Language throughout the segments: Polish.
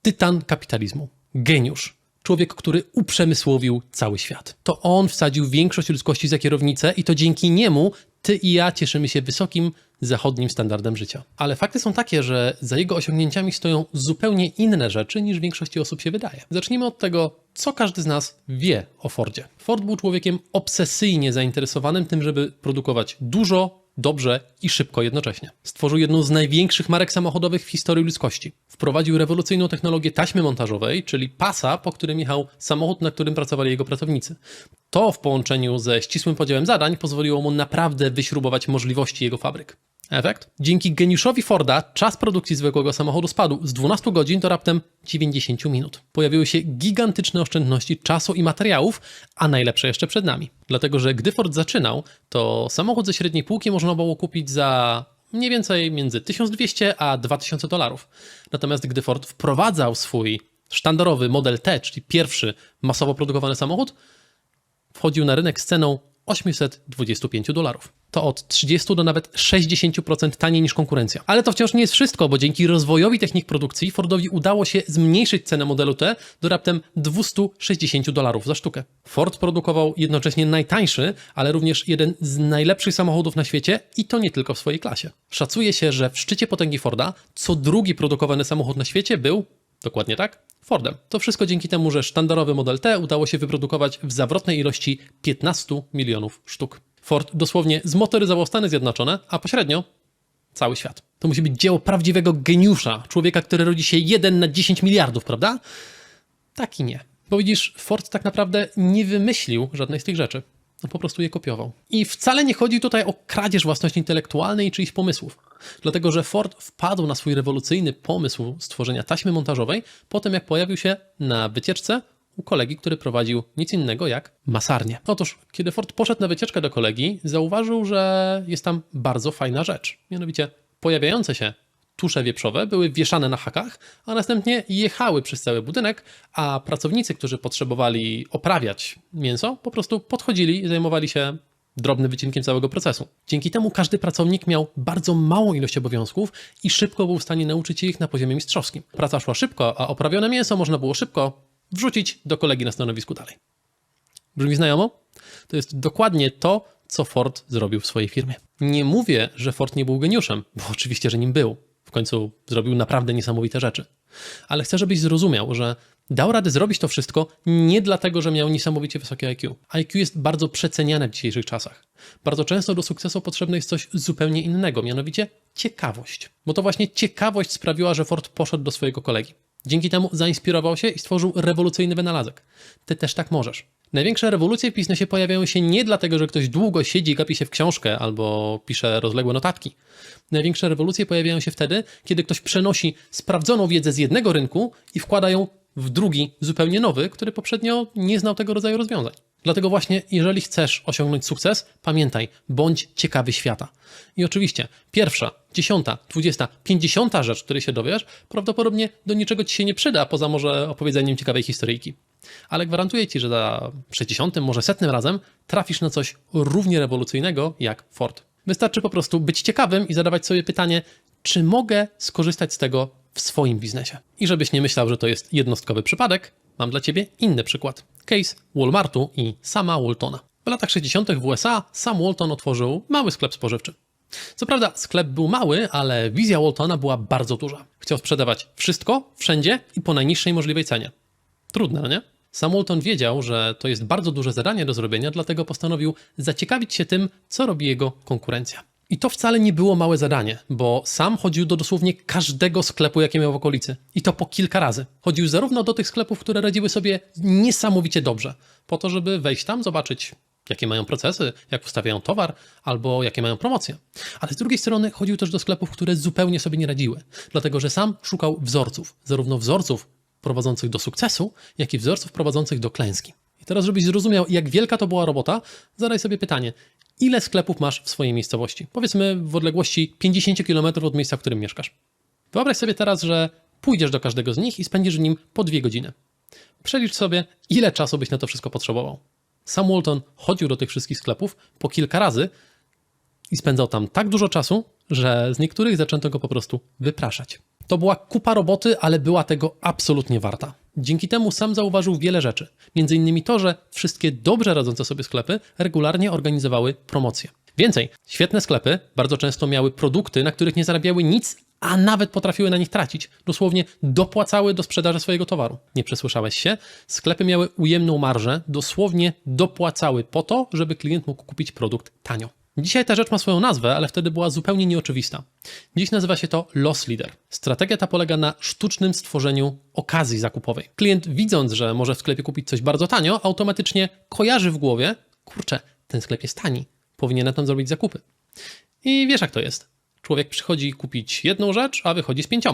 Tytan kapitalizmu. Geniusz. Człowiek, który uprzemysłowił cały świat. To on wsadził większość ludzkości za kierownicę i to dzięki niemu ty i ja cieszymy się wysokim zachodnim standardem życia. Ale fakty są takie, że za jego osiągnięciami stoją zupełnie inne rzeczy, niż większości osób się wydaje. Zacznijmy od tego, co każdy z nas wie o Fordzie. Ford był człowiekiem obsesyjnie zainteresowanym tym, żeby produkować dużo, dobrze i szybko jednocześnie. Stworzył jedną z największych marek samochodowych w historii ludzkości. Wprowadził rewolucyjną technologię taśmy montażowej, czyli pasa, po którym jechał samochód, na którym pracowali jego pracownicy. To w połączeniu ze ścisłym podziałem zadań pozwoliło mu naprawdę wyśrubować możliwości jego fabryk. Efekt? Dzięki geniuszowi Forda czas produkcji zwykłego samochodu spadł z 12 godzin do raptem 90 minut. Pojawiły się gigantyczne oszczędności czasu i materiałów, a najlepsze jeszcze przed nami. Dlatego, że gdy Ford zaczynał, to samochód ze średniej półki można było kupić za mniej więcej między 1200 a 2000 dolarów. Natomiast gdy Ford wprowadzał swój sztandarowy Model T, czyli pierwszy masowo produkowany samochód, wchodził na rynek z ceną 825 dolarów. To od 30 do nawet 60% taniej niż konkurencja. Ale to wciąż nie jest wszystko, bo dzięki rozwojowi technik produkcji Fordowi udało się zmniejszyć cenę modelu T do raptem 260 dolarów za sztukę. Ford produkował jednocześnie najtańszy, ale również jeden z najlepszych samochodów na świecie i to nie tylko w swojej klasie. Szacuje się, że w szczycie potęgi Forda co drugi produkowany samochód na świecie był, dokładnie tak, Fordem. To wszystko dzięki temu, że sztandarowy Model T udało się wyprodukować w zawrotnej ilości 15 milionów sztuk. Ford dosłownie zmotoryzował Stany Zjednoczone, a pośrednio cały świat. To musi być dzieło prawdziwego geniusza, człowieka, który rodzi się 1 na 10 miliardów, prawda? Tak i nie. Bo widzisz, Ford tak naprawdę nie wymyślił żadnej z tych rzeczy. On po prostu je kopiował. I wcale nie chodzi tutaj o kradzież własności intelektualnej i czyichś pomysłów. Dlatego, że Ford wpadł na swój rewolucyjny pomysł stworzenia taśmy montażowej po tym, jak pojawił się na wycieczce u kolegi, który prowadził nic innego jak masarnię. Otóż, kiedy Ford poszedł na wycieczkę do kolegi, zauważył, że jest tam bardzo fajna rzecz. Mianowicie pojawiające się tusze wieprzowe były wieszane na hakach, a następnie jechały przez cały budynek, a pracownicy, którzy potrzebowali oprawiać mięso, po prostu podchodzili i zajmowali się drobnym wycinkiem całego procesu. Dzięki temu każdy pracownik miał bardzo małą ilość obowiązków i szybko był w stanie nauczyć się ich na poziomie mistrzowskim. Praca szła szybko, a oprawione mięso można było szybko wrzucić do kolegi na stanowisku dalej. Brzmi znajomo? To jest dokładnie to, co Ford zrobił w swojej firmie. Nie mówię, że Ford nie był geniuszem, bo oczywiście, że nim był. W końcu zrobił naprawdę niesamowite rzeczy. Ale chcę, żebyś zrozumiał, że dał radę zrobić to wszystko nie dlatego, że miał niesamowicie wysokie IQ. IQ jest bardzo przeceniane w dzisiejszych czasach. Bardzo często do sukcesu potrzebne jest coś zupełnie innego, mianowicie ciekawość. Bo to właśnie ciekawość sprawiła, że Ford poszedł do swojego kolegi. Dzięki temu zainspirował się i stworzył rewolucyjny wynalazek. Ty też tak możesz. Największe rewolucje w biznesie pojawiają się nie dlatego, że ktoś długo siedzi, gapi się w książkę albo pisze rozległe notatki. Największe rewolucje pojawiają się wtedy, kiedy ktoś przenosi sprawdzoną wiedzę z jednego rynku i wkłada ją w drugi, zupełnie nowy, który poprzednio nie znał tego rodzaju rozwiązań. Dlatego właśnie, jeżeli chcesz osiągnąć sukces, pamiętaj, bądź ciekawy świata. I oczywiście pierwsza, 10., 20., 50. rzecz, której się dowiesz, prawdopodobnie do niczego ci się nie przyda, poza może opowiedzeniem ciekawej historyjki. Ale gwarantuję ci, że za 60., może 100. razem trafisz na coś równie rewolucyjnego jak Ford. Wystarczy po prostu być ciekawym i zadawać sobie pytanie, czy mogę skorzystać z tego w swoim biznesie. I żebyś nie myślał, że to jest jednostkowy przypadek, mam dla ciebie inny przykład. Case Walmartu i Sama Waltona. W latach 60. w USA Sam Walton otworzył mały sklep spożywczy. Co prawda sklep był mały, ale wizja Waltona była bardzo duża. Chciał sprzedawać wszystko, wszędzie i po najniższej możliwej cenie. Trudne, no nie? Sam Walton wiedział, że to jest bardzo duże zadanie do zrobienia, dlatego postanowił zaciekawić się tym, co robi jego konkurencja. I to wcale nie było małe zadanie, bo sam chodził do dosłownie każdego sklepu, jaki miał w okolicy. I to po kilka razy. Chodził zarówno do tych sklepów, które radziły sobie niesamowicie dobrze, po to, żeby wejść tam, zobaczyć, jakie mają procesy, jak ustawiają towar, albo jakie mają promocje. Ale z drugiej strony chodził też do sklepów, które zupełnie sobie nie radziły, dlatego że sam szukał wzorców, zarówno wzorców prowadzących do sukcesu, jak i wzorców prowadzących do klęski. I teraz, żebyś zrozumiał, jak wielka to była robota, zadaj sobie pytanie, ile sklepów masz w swojej miejscowości? Powiedzmy w odległości 50 km od miejsca, w którym mieszkasz. Wyobraź sobie teraz, że pójdziesz do każdego z nich i spędzisz w nim po 2 godziny. Przelicz sobie, ile czasu byś na to wszystko potrzebował. Sam Walton chodził do tych wszystkich sklepów po kilka razy i spędzał tam tak dużo czasu, że z niektórych zaczęto go po prostu wypraszać. To była kupa roboty, ale była tego absolutnie warta. Dzięki temu sam zauważył wiele rzeczy. Między innymi to, że wszystkie dobrze radzące sobie sklepy regularnie organizowały promocje. Więcej, świetne sklepy bardzo często miały produkty, na których nie zarabiały nic, a nawet potrafiły na nich tracić. Dosłownie dopłacały do sprzedaży swojego towaru. Nie przesłyszałeś się? Sklepy miały ujemną marżę, dosłownie dopłacały po to, żeby klient mógł kupić produkt tanio. Dzisiaj ta rzecz ma swoją nazwę, ale wtedy była zupełnie nieoczywista. Dziś nazywa się to loss leader. Strategia ta polega na sztucznym stworzeniu okazji zakupowej. Klient, widząc, że może w sklepie kupić coś bardzo tanio, automatycznie kojarzy w głowie, kurczę, ten sklep jest tani, powinienem tam zrobić zakupy. I wiesz jak to jest. Człowiek przychodzi kupić jedną rzecz, a wychodzi z 5.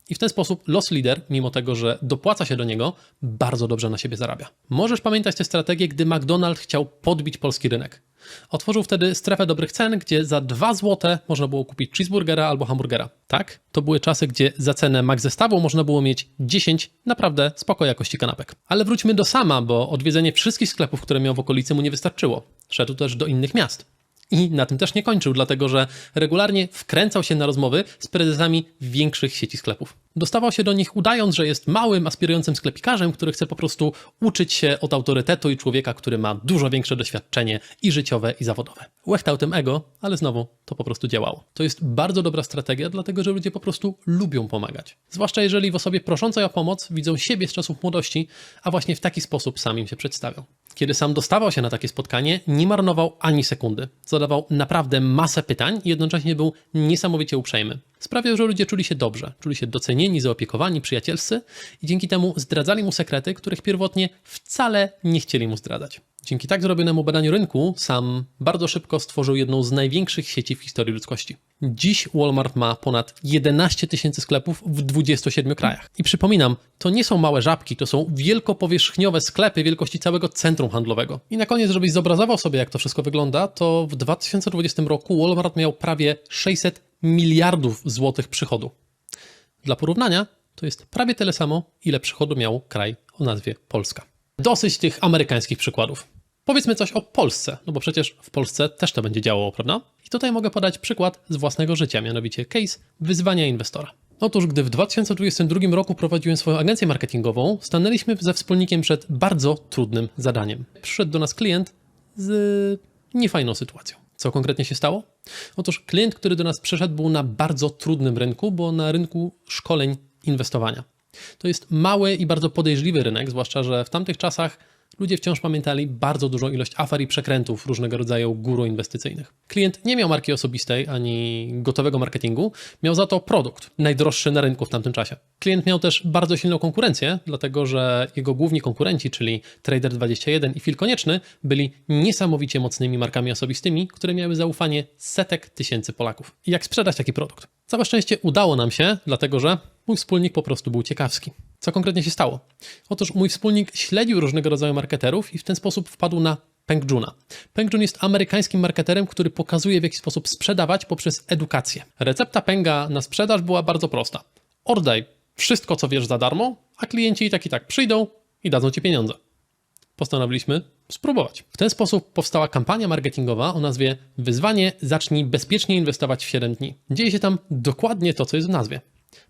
I w ten sposób loss leader, mimo tego, że dopłaca się do niego, bardzo dobrze na siebie zarabia. Możesz pamiętać tę strategię, gdy McDonald's chciał podbić polski rynek. Otworzył wtedy strefę dobrych cen, gdzie za 2 zł można było kupić cheeseburgera albo hamburgera. Tak, to były czasy, gdzie za cenę McZestawu można było mieć 10 naprawdę spoko jakości kanapek. Ale wróćmy do Sama, bo odwiedzenie wszystkich sklepów, które miał w okolicy, mu nie wystarczyło. Szedł też do innych miast. I na tym też nie kończył, dlatego że regularnie wkręcał się na rozmowy z prezesami większych sieci sklepów. Dostawał się do nich udając, że jest małym, aspirującym sklepikarzem, który chce po prostu uczyć się od autorytetu i człowieka, który ma dużo większe doświadczenie i życiowe, i zawodowe. Łechtał tym ego, ale znowu to po prostu działało. To jest bardzo dobra strategia, dlatego że ludzie po prostu lubią pomagać. Zwłaszcza jeżeli w osobie proszącej o pomoc widzą siebie z czasów młodości, a właśnie w taki sposób sam im się przedstawiał. Kiedy sam dostawał się na takie spotkanie, nie marnował ani sekundy. Zadawał naprawdę masę pytań i jednocześnie był niesamowicie uprzejmy. Sprawiał, że ludzie czuli się dobrze, czuli się docenieni, zaopiekowani, przyjacielscy i dzięki temu zdradzali mu sekrety, których pierwotnie wcale nie chcieli mu zdradzać. Dzięki tak zrobionemu badaniu rynku Sam bardzo szybko stworzył jedną z największych sieci w historii ludzkości. Dziś Walmart ma ponad 11 000 sklepów w 27 krajach. I przypominam, to nie są małe żabki, to są wielkopowierzchniowe sklepy wielkości całego centrum handlowego. I na koniec, żebyś zobrazował sobie, jak to wszystko wygląda, to w 2020 roku Walmart miał prawie 600 miliardów złotych przychodu. Dla porównania, to jest prawie tyle samo, ile przychodu miał kraj o nazwie Polska. Dosyć tych amerykańskich przykładów. Powiedzmy coś o Polsce, no bo przecież w Polsce też to będzie działało, prawda? I tutaj mogę podać przykład z własnego życia, mianowicie case wyzwania inwestora. Otóż, gdy w 2022 roku prowadziłem swoją agencję marketingową, stanęliśmy ze wspólnikiem przed bardzo trudnym zadaniem. Przyszedł do nas klient z niefajną sytuacją. Co konkretnie się stało? Otóż klient, który do nas przyszedł, był na bardzo trudnym rynku, bo na rynku szkoleń inwestowania. To jest mały i bardzo podejrzliwy rynek, zwłaszcza że w tamtych czasach ludzie wciąż pamiętali bardzo dużą ilość afer i przekrętów różnego rodzaju guru inwestycyjnych. Klient nie miał marki osobistej ani gotowego marketingu, miał za to produkt, najdroższy na rynku w tamtym czasie. Klient miał też bardzo silną konkurencję, dlatego że jego główni konkurenci, czyli Trader21 i Fil Konieczny, byli niesamowicie mocnymi markami osobistymi, które miały zaufanie setek tysięcy Polaków. I jak sprzedać taki produkt? Całe szczęście udało nam się, dlatego że mój wspólnik po prostu był ciekawski. Co konkretnie się stało? Otóż mój wspólnik śledził różnego rodzaju marketerów i w ten sposób wpadł na Peng Joona. Peng Joon jest amerykańskim marketerem, który pokazuje, w jaki sposób sprzedawać poprzez edukację. Recepta Penga na sprzedaż była bardzo prosta. Oddaj wszystko, co wiesz za darmo, a klienci i tak przyjdą i dadzą ci pieniądze. Postanowiliśmy spróbować. W ten sposób powstała kampania marketingowa o nazwie Wyzwanie zacznij bezpiecznie inwestować w 7 dni. Dzieje się tam dokładnie to, co jest w nazwie.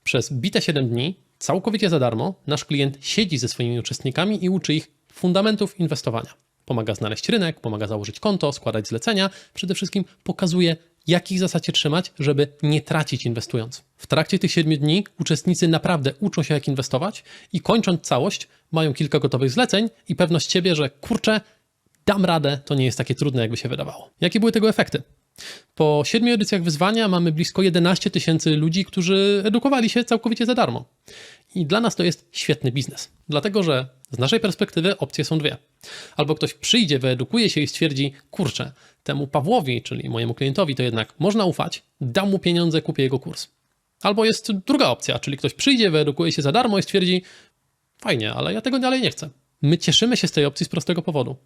Przez bite 7 dni, całkowicie za darmo, nasz klient siedzi ze swoimi uczestnikami i uczy ich fundamentów inwestowania. Pomaga znaleźć rynek, pomaga założyć konto, składać zlecenia, przede wszystkim pokazuje, jakich zasad się trzymać, żeby nie tracić inwestując. W trakcie tych 7 dni uczestnicy naprawdę uczą się, jak inwestować i kończąc całość, mają kilka gotowych zleceń i pewność siebie, że kurczę, dam radę, to nie jest takie trudne, jakby się wydawało. Jakie były tego efekty? Po 7 edycjach wyzwania mamy blisko 11 000 ludzi, którzy edukowali się całkowicie za darmo. I dla nas to jest świetny biznes. Dlatego, że z naszej perspektywy opcje są dwie. Albo ktoś przyjdzie, wyedukuje się i stwierdzi, kurczę, temu Pawłowi, czyli mojemu klientowi, to jednak można ufać, dam mu pieniądze, kupię jego kurs. Albo jest druga opcja, czyli ktoś przyjdzie, wyedukuje się za darmo i stwierdzi, fajnie, ale ja tego dalej nie chcę. My cieszymy się z tej opcji z prostego powodu.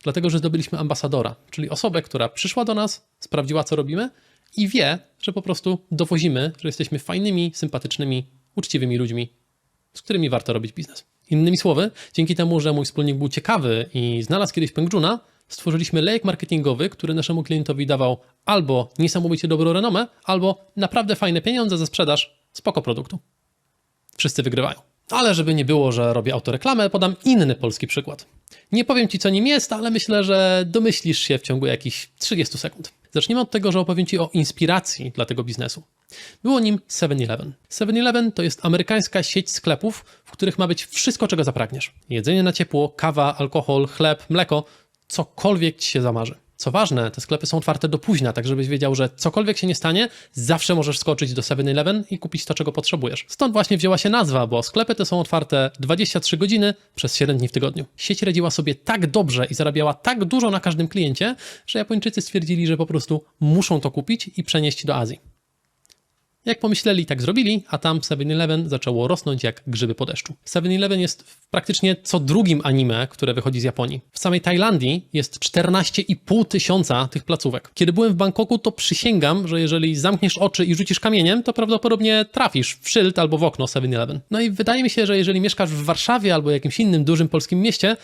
Dlatego, że zdobyliśmy ambasadora, czyli osobę, która przyszła do nas, sprawdziła, co robimy i wie, że po prostu dowozimy, że jesteśmy fajnymi, sympatycznymi, uczciwymi ludźmi, z którymi warto robić biznes. Innymi słowy, dzięki temu, że mój wspólnik był ciekawy i znalazł kiedyś Peng Joona, stworzyliśmy lejek marketingowy, który naszemu klientowi dawał albo niesamowicie dobrą renomę, albo naprawdę fajne pieniądze za sprzedaż spoko produktu. Wszyscy wygrywają. Ale żeby nie było, że robię autoreklamę, podam inny polski przykład. Nie powiem ci, co nim jest, ale myślę, że domyślisz się w ciągu jakichś 30 sekund. Zacznijmy od tego, że opowiem ci o inspiracji dla tego biznesu. Było nim 7-Eleven. 7-Eleven to jest amerykańska sieć sklepów, w których ma być wszystko, czego zapragniesz. Jedzenie na ciepło, kawa, alkohol, chleb, mleko, cokolwiek ci się zamarzy. Co ważne, te sklepy są otwarte do późna, tak żebyś wiedział, że cokolwiek się nie stanie, zawsze możesz skoczyć do 7-Eleven i kupić to, czego potrzebujesz. Stąd właśnie wzięła się nazwa, bo sklepy te są otwarte 23 godziny przez 7 dni w tygodniu. Sieć radziła sobie tak dobrze i zarabiała tak dużo na każdym kliencie, że Japończycy stwierdzili, że po prostu muszą to kupić i przenieść do Azji. Jak pomyśleli, tak zrobili, a tam 7-Eleven zaczęło rosnąć jak grzyby po deszczu. 7-Eleven jest w praktycznie co drugim anime, które wychodzi z Japonii. W samej Tajlandii jest 14,5 tysiąca tych placówek. Kiedy byłem w Bangkoku, to przysięgam, że jeżeli zamkniesz oczy i rzucisz kamieniem, to prawdopodobnie trafisz w szyld albo w okno 7-Eleven. No i wydaje mi się, że jeżeli mieszkasz w Warszawie albo jakimś innym dużym polskim mieście,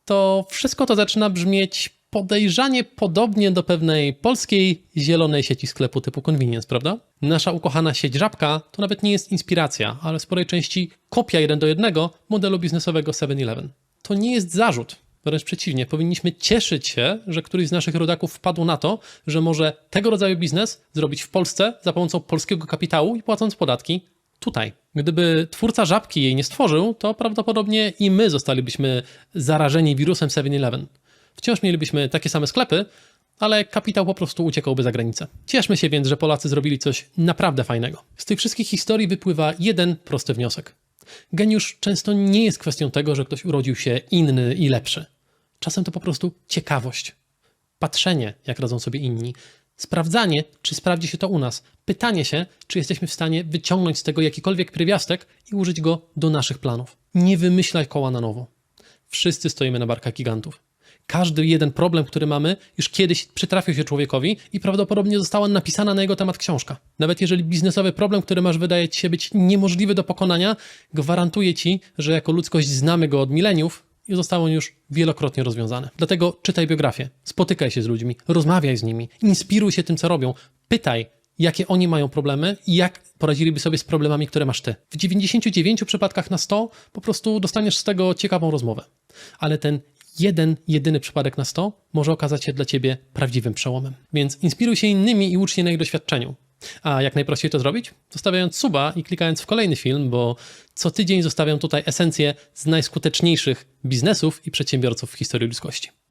to wszystko to zaczyna brzmieć podejrzanie podobnie do pewnej polskiej zielonej sieci sklepu typu convenience, prawda? Nasza ukochana sieć Żabka to nawet nie jest inspiracja, ale w sporej części kopia 1:1 modelu biznesowego 7-Eleven. To nie jest zarzut, wręcz przeciwnie, powinniśmy cieszyć się, że któryś z naszych rodaków wpadł na to, że może tego rodzaju biznes zrobić w Polsce za pomocą polskiego kapitału i płacąc podatki tutaj. Gdyby twórca Żabki jej nie stworzył, to prawdopodobnie i my zostalibyśmy zarażeni wirusem 7-Eleven. Wciąż mielibyśmy takie same sklepy, ale kapitał po prostu uciekałby za granicę. Cieszmy się więc, że Polacy zrobili coś naprawdę fajnego. Z tych wszystkich historii wypływa jeden prosty wniosek. Geniusz często nie jest kwestią tego, że ktoś urodził się inny i lepszy. Czasem to po prostu ciekawość. Patrzenie, jak radzą sobie inni. Sprawdzanie, czy sprawdzi się to u nas. Pytanie się, czy jesteśmy w stanie wyciągnąć z tego jakikolwiek pierwiastek i użyć go do naszych planów. Nie wymyślaj koła na nowo. Wszyscy stoimy na barkach gigantów. Każdy jeden problem, który mamy, już kiedyś przytrafił się człowiekowi i prawdopodobnie została napisana na jego temat książka. Nawet jeżeli biznesowy problem, który masz, wydaje ci się być niemożliwy do pokonania, gwarantuję ci, że jako ludzkość znamy go od mileniów i został on już wielokrotnie rozwiązany. Dlatego czytaj biografię, spotykaj się z ludźmi, rozmawiaj z nimi, inspiruj się tym, co robią, pytaj, jakie oni mają problemy i jak poradziliby sobie z problemami, które masz ty. W 99 przypadkach na 100 po prostu dostaniesz z tego ciekawą rozmowę. Ale ten jedyny przypadek na 100 może okazać się dla ciebie prawdziwym przełomem. Więc inspiruj się innymi i ucz się na ich doświadczeniu. A jak najprościej to zrobić? Zostawiając suba i klikając w kolejny film, bo co tydzień zostawiam tutaj esencję z najskuteczniejszych biznesów i przedsiębiorców w historii ludzkości.